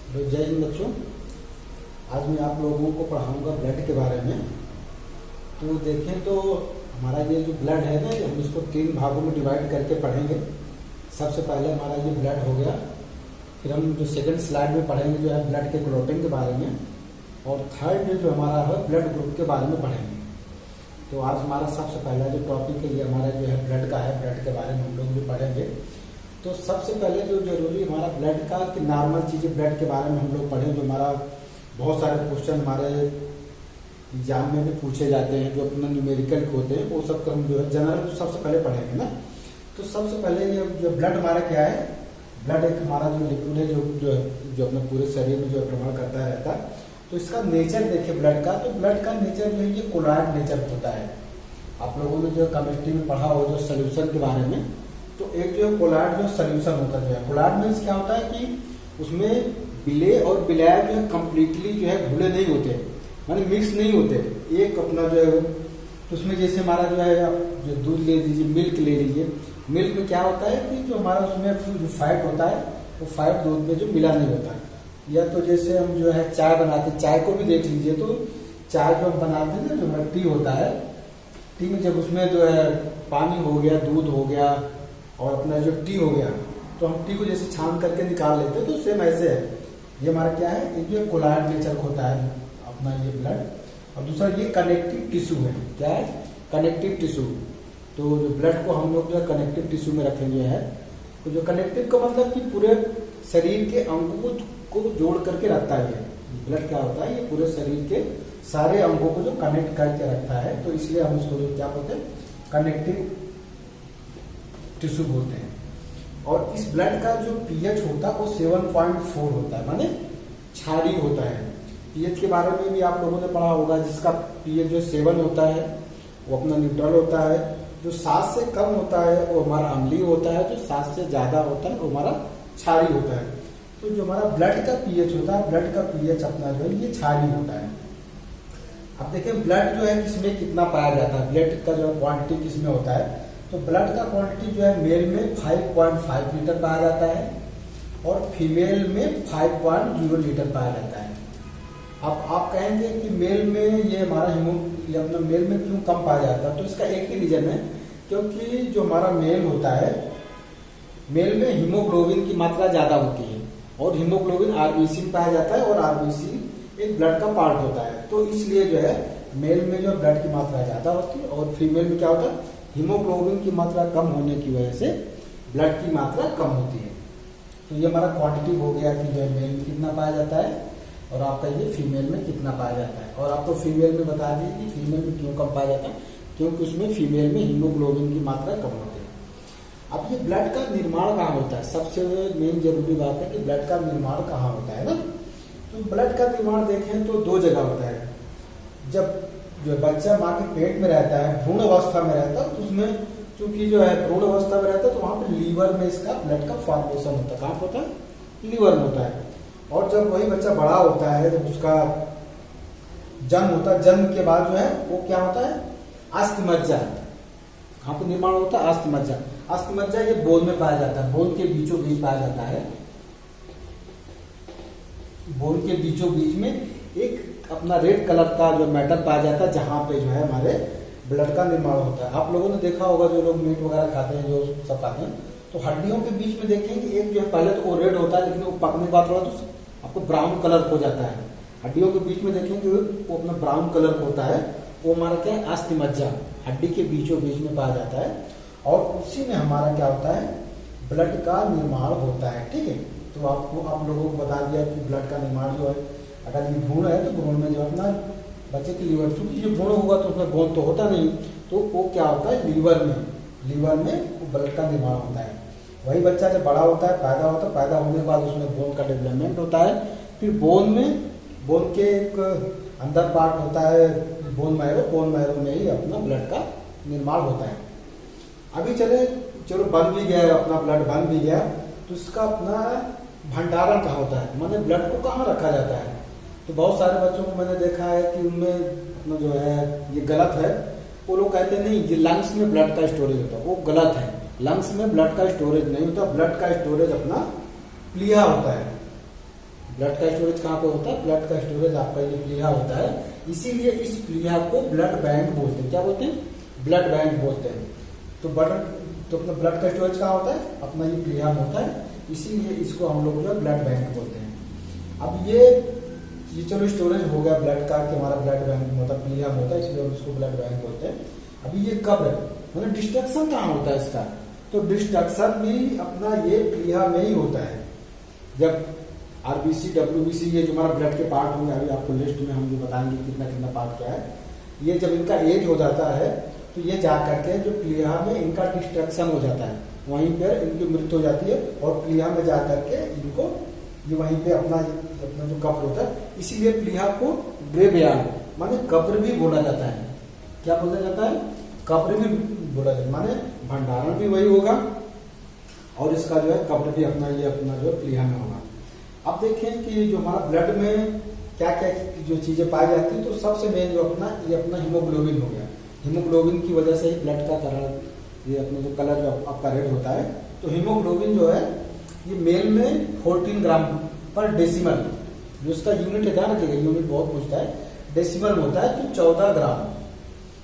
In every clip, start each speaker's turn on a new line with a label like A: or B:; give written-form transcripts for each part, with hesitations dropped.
A: तो जय हिंद बच्चों। आज मैं आप लोगों को पढ़ाऊंगा ब्लड के बारे में। तो देखें तो हमारा ये जो ब्लड है ना, हम इसको 3 भागों में डिवाइड करके पढ़ेंगे। सबसे पहले हमारा ये ब्लड हो गया, फिर हम जो सेकंड स्लाइड में पढ़ेंगे जो है ब्लड के क्लॉटिंग के बारे में, और थर्ड जो हमारा है ब्लड ग्रुप के बारे में पढ़ेंगे। तो आज हमारा सबसे पहला जो टॉपिक है ये हमारा जो है ब्लड का है। ब्लड के बारे में हम लोग जो पढ़ेंगे, तो सबसे पहले जो जरूरी हमारा ब्लड का कि नॉर्मल चीज़ें ब्लड के बारे में हम लोग पढ़ें। जो हमारा बहुत सारे क्वेश्चन हमारे एग्जाम में भी पूछे जाते हैं, जो अपना न्यूमेरिकल होते हैं, वो सब हम जो है जनरल सबसे पहले पढ़ेंगे ना। तो सबसे पहले ये जो ब्लड हमारा क्या है, ब्लड एक हमारा जो लिक्विड है जो अपने पूरे शरीर में जो भ्रमण करता रहता है। तो इसका नेचर देखिए ब्लड का, तो ब्लड का नेचर जो है ये कोलॉइड नेचर होता है। आप लोगों ने जो केमिस्ट्री में पढ़ा हो जो सोल्यूशन के बारे में, तो एक जो कोलॉइड जो सोल्यूशन होता है, कोलॉइड मीन्स क्या होता है कि उसमें बिले और बिलाय जो है कम्प्लीटली जो है घुले नहीं होते, माने मिक्स नहीं होते। एक अपना जो है तो उसमें जैसे हमारा जो है आप जो दूध ले लीजिए, मिल्क ले लीजिए, मिल्क में क्या होता है कि जो हमारा उसमें जो फैट होता है वो फैट दूध में जो मिला नहीं होता। या तो जैसे हम जो है चाय बनाते, चाय को भी देख लीजिए, तो चाय जो हम बनाते हैं ना, जो हमारा टी होता है, टी में जब उसमें जो है पानी हो गया, दूध हो गया और अपना जो टी हो गया, तो हम टी को जैसे छान करके निकाल लेते हैं, तो सेम ऐसे है। ये हमारा क्या है, एक जो कोलॉइड नेचर होता है अपना ये ब्लड। और दूसरा ये कनेक्टिव टिश्यू है। क्या है? Connective tissue. तो जो ब्लड को हम लोग जो है कनेक्टिव टिश्यू में रखेंगे है। तो जो कनेक्टिव का मतलब कि पूरे शरीर के अंगों को जोड़ करके रखता है। ब्लड क्या होता है, ये पूरे शरीर के सारे अंगों को जो कनेक्ट करके रखता है, तो इसलिए हम इसको जो क्या बोलते हैं, कनेक्टिव टिश्यू बोलते हैं। और इस ब्लड का जो पीएच होता है वो 7.4 होता है, माने क्षारीय होता है। पीएच के बारे में भी आप लोगों ने पढ़ा होगा, जिसका पीएच जो 7 होता है वो अपना न्यूट्रल होता है। जो 7 से कम होता है वो हमारा अम्लीय होता है, जो 7 से ज्यादा होता है वो हमारा क्षारीय होता है। तो जो हमारा ब्लड का पीएच होता है, ब्लड का पीएच अपना जो है ये क्षारीय होता है। अब देखिए ब्लड जो है किसमें कितना पाया जाता है, ब्लड का जो क्वांटिटी किसमें होता है। तो ब्लड का क्वांटिटी जो है मेल में 5.5 लीटर पाया जाता है और फीमेल में 5.0 लीटर पाया जाता है। अब आप कहेंगे कि मेल में ये हमारा अपना मेल में क्यों कम पाया जाता है, तो इसका एक ही रीजन है, क्योंकि जो हमारा मेल होता है, मेल में हीमोग्लोबिन की मात्रा ज्यादा होती है, और हीमोग्लोबिन आरबीसी में पाया जाता है, और आरबीसी एक ब्लड का पार्ट होता है। तो इसलिए जो है मेल में जो ब्लड की मात्रा ज्यादा होती है, और फीमेल में क्या होता है, हीमोग्लोबिन की मात्रा कम होने की वजह से ब्लड की मात्रा कम होती है। तो ये हमारा क्वांटिटी हो गया कि जो मेल में कितना पाया जाता है और आपका ये फीमेल में कितना पाया जाता है। और आपको फीमेल में बता दीजिए कि फीमेल में क्यों कम पाया जाता है, क्योंकि उसमें फीमेल में हीमोग्लोबिन की मात्रा कम होती है। अब ये ब्लड का निर्माण कहाँ होता है, सबसे मेन जरूरी बात है कि ब्लड का निर्माण कहाँ होता है ना। तो ब्लड का निर्माण देखें तो 2 जगह होता है। जब जो बच्चा माँ के पेट में रहता है, भ्रूण अवस्था में रहता है, तो उसमें चूंकि जो है भ्रूण अवस्था में रहता है, तो वहां पे लीवर में इसका ब्लड का फॉर्मेशन होता है। कहाँ होता है? लीवर में होता है। और जब वही बच्चा बड़ा होता है, जब उसका जन्म होता है, जन्म के बाद जो है वो क्या होता है, अस्थिमज्जा। कहाँ पे निर्माण होता है? अस्थिमज्जा। अस्थिमज्जा ये बोन में पाया जाता है, बोन के बीचों बीच पाया जाता है। बोन के बीचों बीच में एक अपना रेड कलर का जो मैटर पाया जाता है, जहां पे जो है हमारे ब्लड का निर्माण होता है। आप लोगों ने देखा होगा, जो लोग मीट वगैरह खाते हैं, जो सब खाते हैं, तो हड्डियों के बीच में देखेंगे एक जो है पहले तो वो रेड होता है, लेकिन वो पकने के बाद थोड़ा तो आपको ब्राउन कलर हो जाता है। हड्डियों के बीच में देखेंगे वो अपना ब्राउन कलर होता है, वो हमारा क्या है, अस्थिमज्जा, हड्डी के बीचों बीच में पाया जाता है। और उसी में हमारा क्या होता है, ब्लड का निर्माण होता है। ठीक है, तो आपको आप लोगों को बता दिया कि ब्लड का निर्माण जो है, अगर ये भ्रूण है तो भ्रूण में जो अपना बच्चे की लीवर, क्योंकि जो भ्रूण होगा तो उसमें बोन तो होता नहीं, तो वो क्या होता है, लीवर में ब्लड का निर्माण होता है। वही बच्चा जब बड़ा होता है, पैदा होने के बाद उसमें बोन का डेवलपमेंट होता है। फिर बोन के एक अंदर पार्ट होता है बोन मैरो में ही अपना ब्लड का निर्माण होता है। अभी चलो बन भी गया, अपना ब्लड बन भी गया, तो इसका अपना भंडारण कहाँ होता है, माने ब्लड को कहाँ रखा जाता है। तो बहुत सारे बच्चों को मैंने देखा है कि उनमें जो है ये गलत है। वो लोग कहते हैं नहीं, ये लंग्स में ब्लड का स्टोरेज होता है, वो गलत है। लंग्स में ब्लड का स्टोरेज नहीं होता, ब्लड का स्टोरेज अपना प्लीहा होता है। ब्लड का स्टोरेज कहाँ पे होता है? ब्लड का स्टोरेज आपका ये प्लीहा होता है, इसीलिए इस प्लीहा को ब्लड बैंक बोलते हैं। क्या बोलते हैं? ब्लड बैंक बोलते हैं। तो अपना ब्लड का स्टोरेज कहाँ होता है? अपना ये प्लीहा में होता है, इसीलिए इसको हम लोग जो है ब्लड बैंक बोलते हैं। अब ये चलो स्टोरेज हो गया ब्लड का कि हमारा ब्लड बैंक मतलब प्लीहा में होता है, इसलिए हम इसको ब्लड बैंक बोलते हैं। अभी ये कब है मतलब डिस्ट्रक्शन कहाँ होता है इसका? तो डिस्ट्रक्शन भी अपना ये प्लीहा में ही होता है। जब आरबीसी डब्ल्यूबीसी ये जो हमारा ब्लड के पार्ट होंगे, अभी आपको लिस्ट में हम जो बताएंगे कितना कितना पार्ट क्या है, ये जब इनका एज हो जाता है तो ये जा करके जो प्लीहा में इनका डिस्ट्रक्शन हो जाता है, वहीं पर इनकी मृत्यु हो जाती है और प्लीहा में जा करके इनको ये वहीं पे अपना जो कब्र होता है, इसीलिए प्लीहा को ग्रेवयार्ड माने कब्र भी बोला जाता है। क्या बोला जाता है? कब्र भी बोला जाता है, माने भंडारण भी वही होगा और इसका जो है कब्र भी अपना जो प्लीहा में होगा। अब देखें कि जो हमारा ब्लड में क्या क्या जो चीजें पाई जाती है, तो सबसे मेन जो ये अपना हीमोग्लोबिन हो गया। हीमोग्लोबिन की वजह से ही ब्लड का कलर, ये अपना जो कलर जो आपका रेड होता है, तो हीमोग्लोबिन जो है ये मेल में 14 ग्राम पर डेसिमल, जो इसका यूनिट है, ध्यान रखिएगा यूनिट बहुत पूछता है, डेसिमल में होता है, तो 14 ग्राम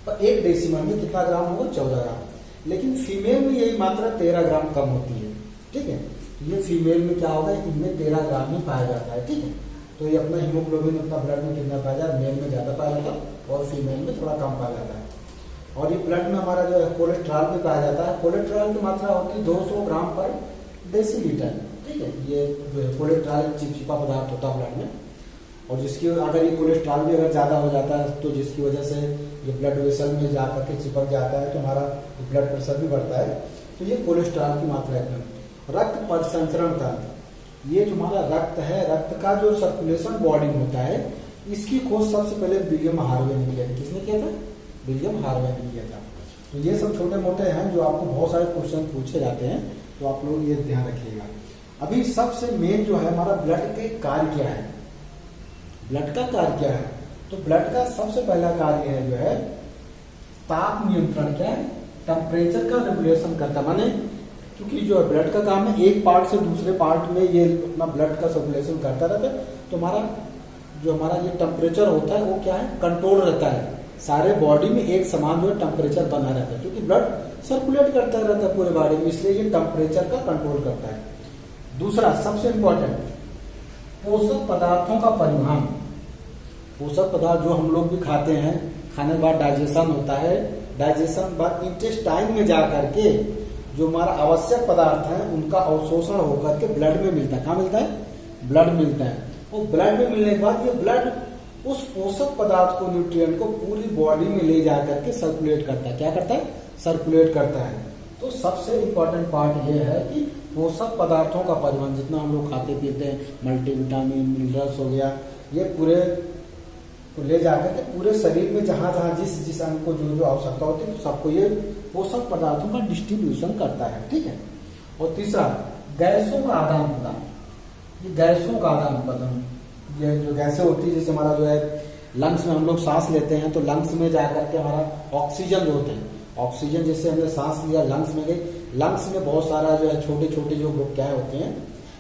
A: पर एक डेसिमल में कितना ग्राम होगा? 14 ग्राम। लेकिन फीमेल में यही मात्रा 13 ग्राम कम होती है, ठीक है। ये फीमेल में क्या होगा? इनमें 13 ग्राम ही पाया जाता है, ठीक है। तो ये अपना हीमोग्लोबिन अपना ब्लड में कितना पाया जाता है? मेल में ज्यादा पाया जाता है और फीमेल में थोड़ा कम पाया जाता है। और ये ब्लड में हमारा जो है कोलेस्ट्रॉल भी पाया जाता है। कोलेस्ट्रॉल की मात्रा होती है 200 ग्राम पर डेसीलीटर, ठीक है। ये जो है कोलेस्ट्रॉल चिपचिपा पदार्थ होता है ब्लड में, और जिसकी अगर ये कोलेस्ट्रॉल भी अगर ज्यादा हो जाता है तो जिसकी वजह से ये ब्लड वेसल में जाकर के चिपक जाता है, तो हमारा ब्लड प्रेशर भी बढ़ता है। तो ये कोलेस्ट्रॉल की मात्रा है। रक्त परिसंचरण तंत्र, ये जो हमारा रक्त है, रक्त का जो सर्कुलेशन बॉडी में होता है, इसकी खोज सबसे पहले विलियम हार्वे ने किया था। किसने किया था? विलियम हार्वे ने किया था। तो ये सब छोटे मोटे हैं जो आपको बहुत सारे क्वेश्चन पूछे जाते हैं, तो आप लोग ये ध्यान रखिएगा। अभी सबसे मेन जो है हमारा ब्लड के कार्य क्या है? ब्लड का कार्य क्या है? तो ब्लड का सबसे पहला कार्य है जो है ताप नियंत्रण। क्या है? टेम्परेचर का रेगुलेशन करता, माने क्योंकि जो ब्लड का काम है एक पार्ट से दूसरे पार्ट में ये अपना ब्लड का सर्कुलेशन करता रहता है, तो हमारा ये टेम्परेचर होता है वो क्या है? कंट्रोल रहता है। सारे बॉडी में एक समान जो है टेम्परेचर बना रहता है, क्योंकि ब्लड सर्कुलेट करता रहता है पूरे बॉडी में, इसलिए ये टेम्परेचर का कंट्रोल करता है। दूसरा सबसे इंपॉर्टेंट, पोषक पदार्थों का परिवहन। पोषक पदार्थ जो हम लोग भी खाते हैं, खाने के बाद डाइजेशन होता है, डाइजेशन बाद इंटेस्टाइन में जा करके जो हमारा आवश्यक पदार्थ है उनका अवशोषण होकर के ब्लड में मिलता है। कहाँ मिलता है? ब्लड मिलता है। और ब्लड में मिलने के बाद ये ब्लड उस पोषक पदार्थ को, न्यूट्रिएंट को पूरी बॉडी में ले जा करके सर्कुलेट करता है। क्या करता है? सर्कुलेट करता है। तो सबसे इम्पोर्टेंट पार्ट ये है कि पोषक पदार्थों का परिवहन, जितना हम लोग खाते पीते हैं, मल्टीविटामिन, मिनरल्स हो गया, ये पूरे को ले जाकर के पूरे शरीर में जहां जहां जिस अंग को जो आवश्यकता होती है, तो सबको ये पोषक पदार्थों का डिस्ट्रीब्यूशन करता है, ठीक है। और तीसरा, गैसों का आदान प्रदान। ये गैसों का आदान प्रदान, ये जो गैसें होती है, जैसे हमारा जो है लंग्स में हम लोग सांस लेते हैं, तो लंग्स में जाकर के हमारा ऑक्सीजन जो होते हैं, ऑक्सीजन जैसे हमने सांस लिया लंग्स में गई, लंग्स में बहुत सारा जो है छोटे छोटे जो क्या होते हैं,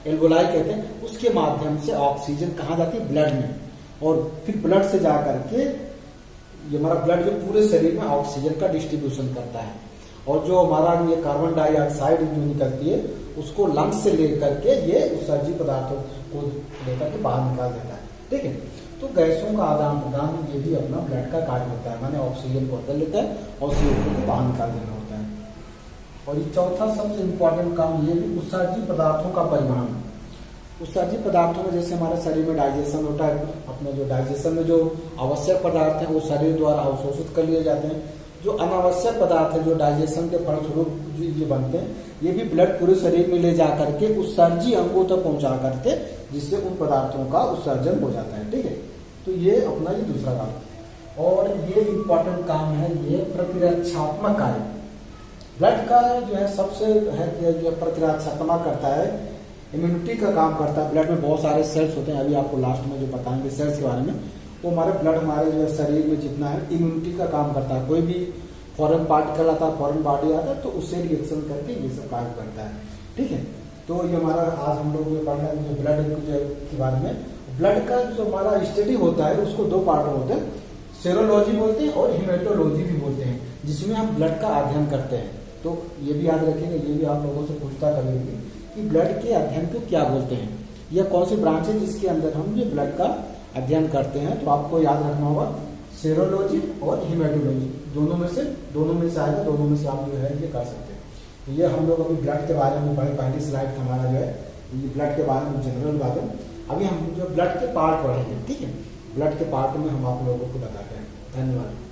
A: एल्वोलाई कहते हैं, उसके माध्यम से ऑक्सीजन कहाँ जाती है? ब्लड में। और फिर ब्लड से जा करके ये हमारा ब्लड जो पूरे शरीर में ऑक्सीजन का डिस्ट्रीब्यूशन करता है। और जो हमारा ये कार्बन डाइऑक्साइड जो निकलती है उसको लंग्स से लेकर के ये उत्सर्जी पदार्थों को लेकर के बाहर निकाल देता है, ठीक है। तो गैसों का आदान प्रदान ये भी अपना ब्लड का कार्य होता है, माने ऑक्सीजन को अंदर लेता है और CO2 को बाहर निकाल देना होता है। और ये चौथा सबसे इम्पोर्टेंट काम ये भी उत्सर्जी पदार्थों का परिवहन। उत्सर्जी पदार्थों में जैसे हमारे शरीर में डाइजेशन होता है, अपने जो डाइजेशन में जो आवश्यक पदार्थ है वो शरीर द्वारा अवशोषित कर लिए जाते हैं। जो अनावश्यक पदार्थ है जो डाइजेशन के फलस्वरूप ये बनते हैं, ये भी ब्लड पूरे शरीर में ले जा करके उत्सर्जी अंगों तक पहुंचा करके, जिससे उन पदार्थों का उत्सर्जन हो जाता है, ठीक है। तो ये अपना ये दूसरा काम। और ये इम्पोर्टेंट काम है ये प्रतिरक्षात्मक कार्य। ब्लड का जो है सबसे है जो प्रतिरक्षात्मक करता है, इम्यूनिटी का काम करता है। ब्लड में बहुत सारे सेल्स होते हैं, अभी आपको लास्ट में जो बताएंगे सेल्स के बारे में, वो हमारे ब्लड हमारे जो है शरीर में जितना है इम्यूनिटी का काम करता है। कोई भी फॉरेन पार्टिकल आता है, फॉरेन बॉडी आता है, तो उससे रिएक्शन करके ये सब कार्य करता है, ठीक है। तो ये हमारा आज हम लोग पढ़ रहे हैं जो ब्लड के बारे में। ब्लड का जो हमारा स्टडी होता है उसको दो पार्ट में होते हैं, सेरोलॉजी बोलते हैं और हिमेटोलॉजी भी बोलते हैं, जिसमें हम ब्लड का अध्ययन करते हैं। तो ये भी याद रखेंगे, ये भी आप लोगों से पूछता करेंगे कि ब्लड के अध्ययन को क्या बोलते हैं, या कौन सी ब्रांच है जिसके अंदर हम ये ब्लड का अध्ययन करते हैं। तो आपको याद रखना होगा सेरोलॉजी और हिमेटोलॉजी, दोनों में से आएगा, दोनों में से आप जो है ये कर सकते हैं। तो ये हम लोग अभी ब्लड के बारे में पढ़े, पहली स्लाइड हमारा जो है ये ब्लड के बारे में जनरल बात है। अभी हम जो ब्लड के पार्ट पढ़ेंगे, ठीक है, ब्लड के पार्ट में हम आप लोगों को बताते हैं। धन्यवाद।